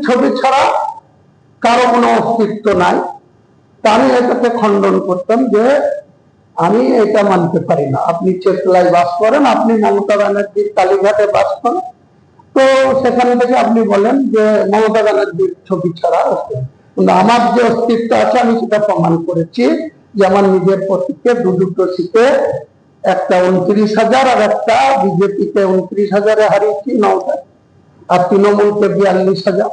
ছবি ছাড়া কারো কোনো অস্তিত্ব নাই। তা আমি এটাকে খণ্ডন করতাম যে আমি এটা মানতে পারি না। আপনি চেতলায় বাস করেন, আপনি মমতা ব্যানার্জির কালীঘাটে বাস করেন, তো সেখান থেকে আপনি বলেন যে মমতা ব্যানার্জির ছবি ছাড়া অস্তিত্ব, কিন্তু আমার যে অস্তিত্ব আছে আমি সেটা প্রমাণ করেছি যে আমার নিজের প্রতীকে দুটো সিটে, একটা 29,000 আর একটা বিজেপিকে 29,000-এ হারিয়েছি 9টা, আর তৃণমূলকে 42,000,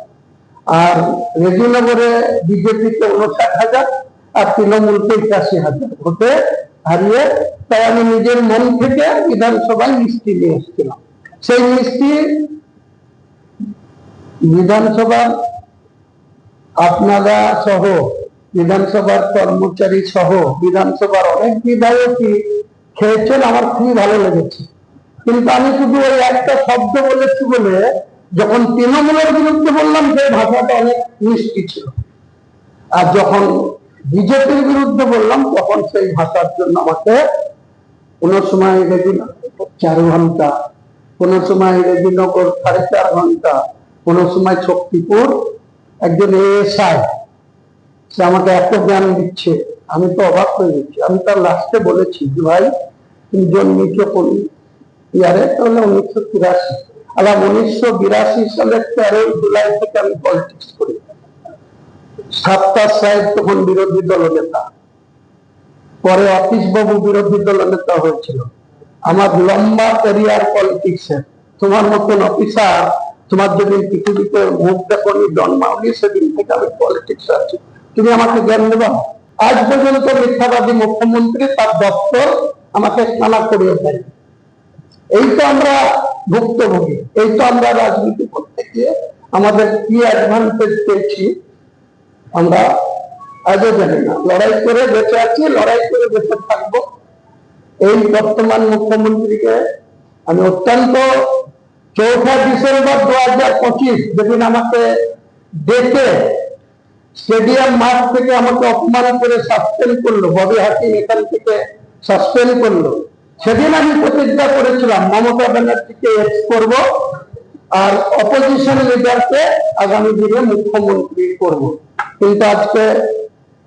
আর রেজিনগরে বিজেপিকে 59,000 আর তৃণমূলকে 81,000 ভোটে হারিয়ে, তাই আমি নিজের মন থেকে বিধানসভায় মিষ্টি নিয়ে এসেছিলাম। সেই মিষ্টি বিধানসভার আপনারা সহ, বিধানসভার কর্মচারী সহ বিধানসভার অনেক বিধায়কই খেয়েছেন, আমার খুবই ভালো লেগেছে। কিন্তু আমি শুধু ওই একটা শব্দ বলেছি বলে যখন তৃণমূলের বিরুদ্ধে বললাম সেই ভাষাটা অনেক মিষ্টি ছিল, আর যখন বিজেপির বিরুদ্ধে বললাম তখন সেই ভাষার জন্য আমাকে কোনো সময় 4 ঘন্টা, কোনো সময় রেজিনগর 4.5 ঘন্টা, কোনো সময় শক্তিপুর একজন এএসআই সে আমাকে এত জ্ঞান দিচ্ছে, আমি তো অবাক হয়ে গেছি। আমি তার লাস্টে বলেছি যে ভাই তুমি জন্মেছো কোন ইয়ারে? তাহলে 1983। আলাম 1982 সালের 13 জুলাই থেকে আমি পলিটিক্স করি। সাত্তার সাহেব তখন বিরোধী দলনেতা, পরে অতীশ বাবু বিরোধী দলনেতা হয়েছিল। আমার লম্বা ক্যারিয়ার পলিটিক্সে। তোমার মতন অফিসার তোমার যেদিন পৃথিবীতে মুখ দেখনি জন্মাওনি সেদিন থেকে আমি পলিটিক্স আছি, তুমি আমাকে জ্ঞান দেবা? আজ পর্যন্ত মিথ্যাবাদী মুখ্যমন্ত্রী তার দপ্তর আমাকে কানা করিয়ে দেয়। এই তো আমরা ভুক্তভোগী, এই তো আমরা রাজনীতি করতে গিয়ে আমাদের কি অ্যাডভান্টেজ পেয়েছি আমরা আজও জানি না। লড়াই করে বেঁচে আছি, লড়াই করে বেঁচে থাকবো। এই বর্তমান মুখ্যমন্ত্রীকে আমি অত্যন্ত 4 ডিসেম্বর 2025 যেদিন আমাকে ডেকে স্টেডিয়াম মাঠ থেকে আমাকে অপমান করে সাসপেন্ড করলো, ববি হাকিম এখান থেকে সাসপেন্ড করলো, সেদিন আমি প্রতিজ্ঞা করেছিলাম মমতা ব্যানার্জিকে এক্স করব আর অপোজিশন লিডারকে আগামী দিনে মুখ্যমন্ত্রী করব। কিন্তু আজকে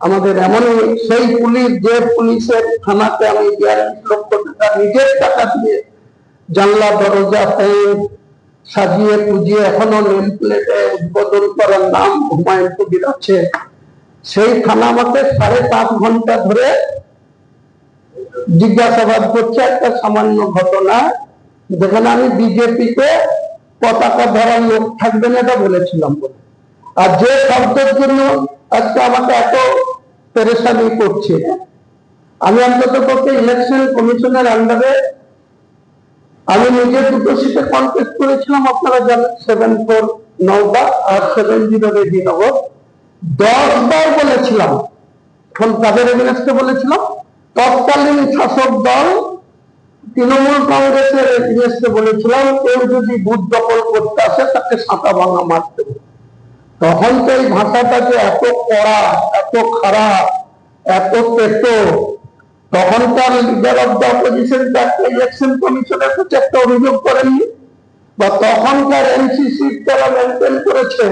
আমাদের এমনই সেই পুলিশ, যে পুলিশের থানাতে আমি 42 লক্ষ টাকা নিজের টাকা দিয়ে জানলা দরজা সাজিয়ে পুজিয়ে এখনো নেম প্লেটে উদ্বোধন করার নাম হুমায়ুন কবির আছে, সেই থানা আমাকে 5.5 ঘন্টা ধরে জিজ্ঞাসাবাদ করছে একটা সামান্য ঘটনা যেখানে আমি বিজেপিতে পতাকা ধরার লোক থাকবে না এটা বলেছিলাম বলে। আর যে শব্দের জন্য আজকে আমাকে এত পেরেশানি করছে, আমি অন্তত পক্ষে ইলেকশন কমিশনের আন্ডারে আমি নিজে 2টো সিটে কন্টেস্ট করেছিলাম, আপনারা জানেন, 74 নওগাঁ আর 70 রেজিনগর। 10 বার বলেছিলাম। এখন কাদের এগেনস্টে বলেছিলাম? তৎকালীন শাসক দল তৃণমূল কংগ্রেসের এগেনস্টে বলেছিলাম কেউ যদি বুথ দখল করতে আসে তাকে সাঁতা ভাঙা মারতে হবে। তখন তো এই ভাষাটা যে এত কড়া, এত খারাপ, এত পেটো, তখনকার leader of the opposition election কমিশনের কাছে একটা অভিযোগ করেননি, বা তখনকার এনসিসি যারা মেনটেন করেছে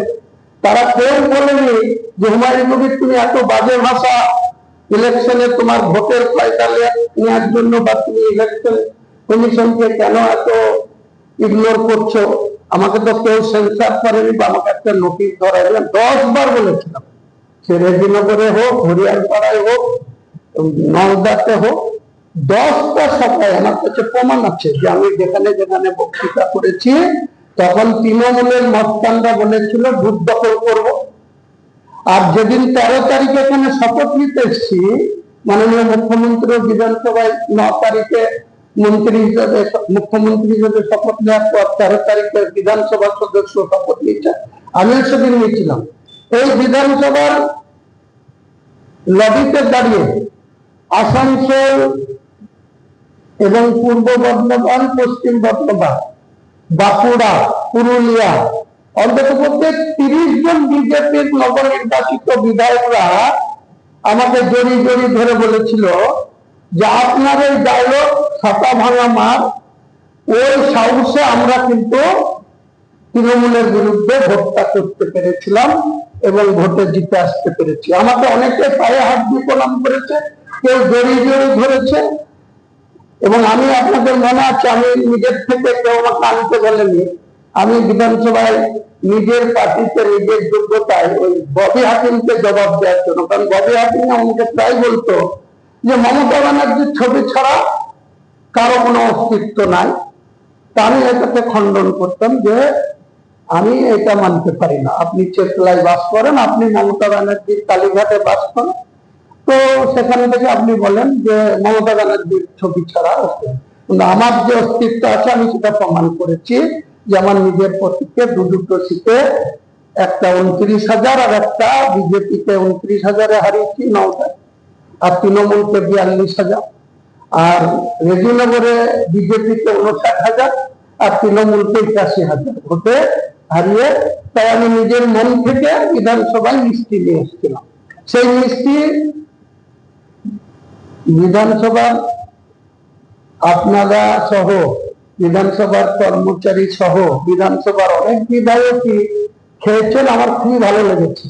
তারা কেউ বলেনি যে হুমায়ুন কবির তুমি এত বাজে ভাষা ইলেকশনে তোমার ভোটের ফায়দা নেওয়ার জন্য বা তুমি ইলেকশন কমিশনকে কেন এত ইগনোর করছো। আমাকে তো কেউ সেন্সার করেনি বা আমাকে একটা নোটিশ ধরাই। 10 বার বলেছিলাম, সে রেজিনগরে হোক, হরিয়ারপাড়ায় হোক, নওদাতে হোক, 10টা সভায় আমার কাছে প্রমাণ আছে যে আমি যেখানে যেখানে বক্তৃতা করেছি তখন তৃণমূলের মস্তানরা বলেছিল বুথ দখল করব। আর যেদিন 13 তারিখে এখানে শপথ নিতে এসেছি, মাননীয় মুখ্যমন্ত্রী বিধানসভায় 9 তারিখে মন্ত্রী হিসেবে মুখ্যমন্ত্রী হিসেবে শপথ নেওয়ার পর 13 তারিখে বিধানসভার সদস্য শপথ নিয়েছে, আমিও সেদিন নিয়েছিলাম। এই বিধানসভার লবিতে দাঁড়িয়ে আসানসোল এবং পূর্ব বর্ধমান, পশ্চিম বর্ধমান, বাঁকুড়া, পুরুলিয়া অন্তত 30 জন বিজেপির নবনির্বাচিত বিধায়করা আমাকে জড়ি জড়ি ধরে বলেছিল যে আপনার এই ডায়লগ ছাতা ভাঙা মার, ওই সাহসে আমরা কিন্তু তৃণমূলের বিরুদ্ধে ভোটটা করতে পেরেছিলাম এবং ভোটে জিতে আসতে পেরেছি। আমাকে অনেকে পায়ে হাত দিয়ে প্রণাম করেছে, কেউ জড়িয়ে জড়িয়ে ধরেছে, এবং আমি আপনাদের মনে আছে আমি নিজের থেকে কেউ আমাকে আনতে বলেনি। আমি বিধানসভায় নিজের পার্টিতে নিজের যোগ্যতায় ওই ববি হাকিমকে জবাব দেওয়ার জন্য, কারণ ববি হাকিম আমাকে প্রায় বলতো যে মমতা ব্যানার্জির ছবি ছাড়া কারো কোনো অস্তিত্ব নাই। তা আমি এটাকে খণ্ডন করতাম যে আমি এটা মানতে পারি না। আপনি চেতলায় বাস করেন, আপনি মমতা ব্যানার্জির কালীঘাটে বাস করেন, তো সেখান থেকে আপনি বলেন যে মমতা ব্যানার্জির ছবি ছাড়া অস্তিত্ব, কিন্তু আমার যে অস্তিত্ব আছে আমি সেটা প্রমাণ করেছি যে আমার নিজের প্রতীকে দুটো সিটে, একটা 29,000 আর একটা বিজেপিতে 29,000-এ হারিয়েছি 9টা, আর তৃণমূলকে 42,000, আর রেজিনগরে বিজেপিকে 59,000 আর তৃণমূলকে 81,000 ভোটে হারিয়ে, তাই আমি নিজের মন থেকে বিধানসভায় মিষ্টি নিয়ে এসেছিলাম। সেই মিষ্টি বিধানসভার আপনারা সহ, বিধানসভার কর্মচারী সহ বিধানসভার অনেক বিধায়কই খেয়েছেন, আমার খুবই ভালো লেগেছে।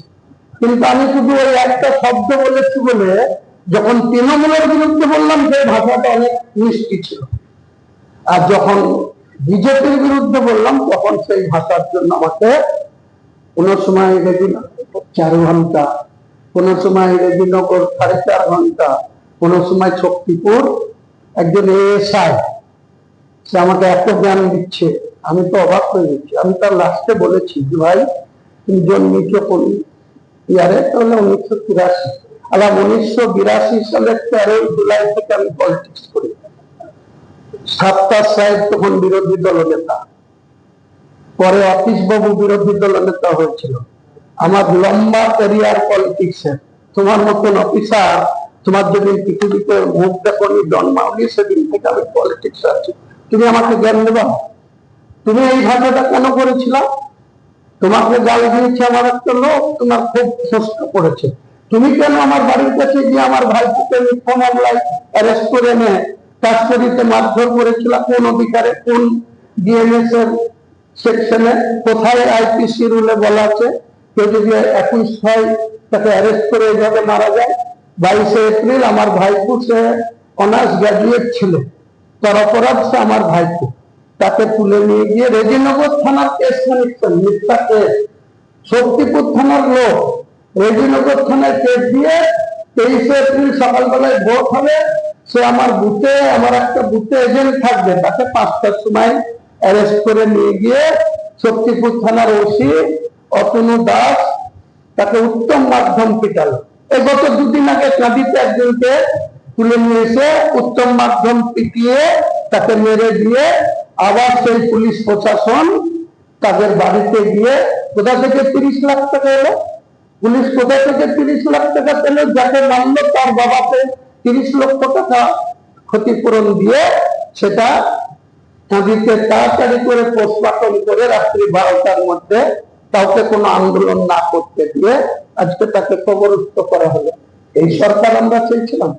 কিন্তু আমি শুধু ওই একটা শব্দ বলেছি বলে যখন তৃণমূলের বিরুদ্ধে বললাম সেই ভাষাটা অনেক মিষ্টি ছিল, আর যখন বিজেপির বিরুদ্ধে বললাম তখন সেই ভাষার জন্য আমাকে কোনো সময় 4 ঘন্টা, কোনো সময় রেজিনগর 4.5 ঘন্টা, কোনো সময় শক্তিপুর একজন এএসআই সে আমাকে এত জ্ঞান দিচ্ছে, আমি তো অবাক হয়ে গেছি। আমি তার লাস্টে বলেছি যে ভাই তুমি জন্মেছ কোন ইয়ারে? তাহলে 1983। আলাম 1982 সালের 13 জুলাই থেকে আমি পলিটিক্স করি। সাত্তার সাহেব তখন বিরোধী দল নেতা, পরে অতীশ বাবু বিরোধী দল নেতা হয়েছিল। আমার লম্বা ক্যারিয়ার পলিটিক্সে। তোমার মতন অফিসার, তোমার যেদিন পৃথিবীতে মুহূর্তে করি জন্মাওনি সেদিন থেকে আমি পলিটিক্স আছি। তুমি আমাকে জ্ঞান দেবা? তুমি এই ভাষাটা কেন করেছিলাম? তোমাকে গাল দিয়েছে আমার একটা লোক, তোমার খুব প্রশ্ন পড়েছে। তুমি কেন আমার বাড়ির কাছে গিয়ে আমার ভাইকে মিথ্যা মামলায় অ্যারেস্ট করে এনে কাস্টডিতে মারধর করেছিল? কোন অধিকারে, কোন ডিএনএস এর সেকশনে, কোথায় আইপিসি রুলে বলা আছে কেউ যদি 21 তাকে অ্যারেস্ট করে এইভাবে মারা যায়? 22 এপ্রিল আমার ভাইপো, সে অনার্স গ্রাজুয়েট ছিল, তার অপরাধ সে আমার ভাইপো, তাকে তুলে নিয়ে গিয়ে রেজিনগর থানার কেস কানেকশন, মিথ্যা কেস, শক্তিপুর থানার লোক রেজিনগর থানায় কেস দিয়ে 23 এপ্রিল সকালবেলায় ভোট হবে, সে আমার বুথে, আমার একটা বুথে এজেন্ট থাকবে, তাকে 5টার সময় অ্যারেস্ট করে নিয়ে গিয়ে শক্তিপুর থানার ওসি অতনু দাস তাকে উত্তম মাধ্যম পিটাল। এই গত 2 দিন আগে কাঁদিতে একজনকে তুলে নিয়ে এসে উত্তম মাধ্যম পিটিয়ে তাকে মেরে দিয়ে আবার সেই পুলিশ প্রশাসন তাদের বাড়িতে গিয়ে কোথা থেকে 30 লাখ টাকা এলো? পুলিশ কোথা থেকে 30 লাখ টাকা পেল? যাকে মানলো তার বাবাকে 30 লক্ষ টাকা ক্ষতিপূরণ দিয়ে সেটা নদীতে তাড়াতাড়ি করে পোস্টমর্টম করে রাত্রি 12টার মধ্যে কাউকে কোনো আন্দোলন না করতে দিয়ে আজকে তাকে কবরস্থ করা হলো। এই সরকার আমরা চেয়েছিলাম?